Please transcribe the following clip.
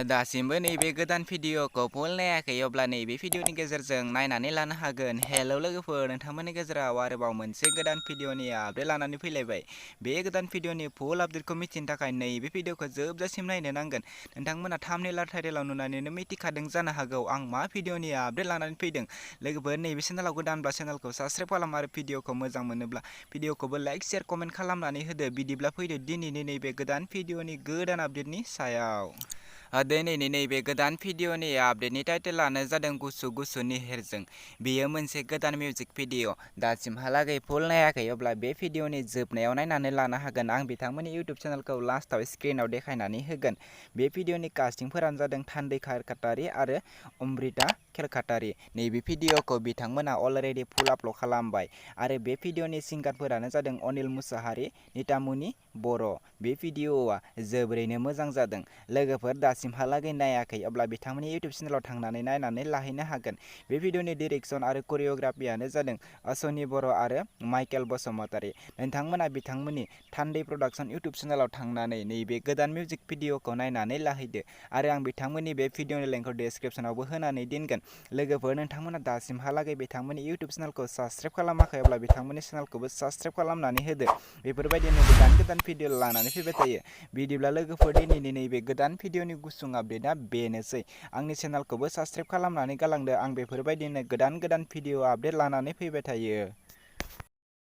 दासिमबो नैबे गोदान भिडिअखौ फुल नायाखै अब्ला नैबे भिडिअनि गेजेरजों नायनानै लानो हागोन। हेलौ लोगोफोर, नोंथांमोननि गेजेराव आरोबाव मोनसे गोदान भिडिअनि आपडेट लानानै फैलायबाय। बे गोदान भिडिअनि फुल आपडेटखौ मिथिनो थाखाय नैबे भिडिअखौ जोबजासिम नायनो नांगोन। नोंथांमोना थाम्बनेल आरो टाइटेलाव नुनानैनो मिथिखादों जानो हागौ आं मा भिडिअनि आपडेट लानानै फैदों। लोगोफोर, नैबे चेनेलाव गोदानब्ला चेनेलखौ साबस्क्राइब खालाम आरो भिडिअखौ मोजां मोनोब्ला भिडिअखौबो लाइक शेयार कमेन्ट खालामनानै होदो। बिदिब्ला फैदो दिनैनि नैबे गोदान भिडिअनि गोदान आपडेटनि सायाव। दिनैनि नैबे गोदान भिडिअनि आपडेटनि टाइटेलानो जादों गुसु गुसु निहिरजों। बेयो मोनसे गोदान मिउजिक भिडिअ। दासिमहालागै फुल नायाखै अब्ला बे भिडिअनि जोबनायाव नायनानै लानो हागोन। आं बिथांमोननि इउटुब चेनेलखौ लास्टआव स्क्रिनाव देखायनानै होगोन। बे भिडिअनि कास्टिंफोरानो जादों थान्दै खारखातारि आरो अमृता खेरखातारि। नैबे भिडिअखौ बिथांमोना अलरेडि फुल आपल'ड खालामबाय आरो बे भिडिअनि सिंगारफोरानो जादों अनिल मुसाहारि, नितामुनि बर'। बे भिडिअआ जोबोरैनो मोजां जादों। लोगोफोर, दासिमहालागै नायाखै अब्ला बिथांमोननि इउटुब चेनेलाव थांनानै नायनानै लाहैनो हागोन। बे भिडिअनि डिरेक्सन आरो करिय'ग्राफियानो जादों सनि बर' आरो माइकेल बसुमतारी। नोंथांमोना बिथांमोननि थान्दै प्रडाक्सन इउटुब चेनेलाव थांनानै नैबे गोदान मिउजिक भिडिअखौ नायनानै लाहैदो आरो आं बिथांमोननि बे भिडिअनि लिंकखौ डिसक्रिपसनावबो होनानै दोनगोन। लोगोफोर, नोंथांमोना दासिमहालागै बिथांमोननि इउटुब चेनेलखौ साबस्क्राइब खालामाखै अब्ला बिथांमोननि चेनेलखौबो साबस्क्राइब खालामनानै होदो। बेफोरबायदिनो गोदान गोदान भिडिअ लानानै फैबाय थायो। बिदिब्ला लोगोफोर, दिनैनि नैबे गोदान भिडिअनि गुसुं आपडेटआ बेनोसै। आंनि चेनेलखौबो साबस्क्राइब खालामनानै गालांदो। आं बेफोरबायदिनो गोदान गोदान भिडिअ आपडेट लानानै फैबाय थायो।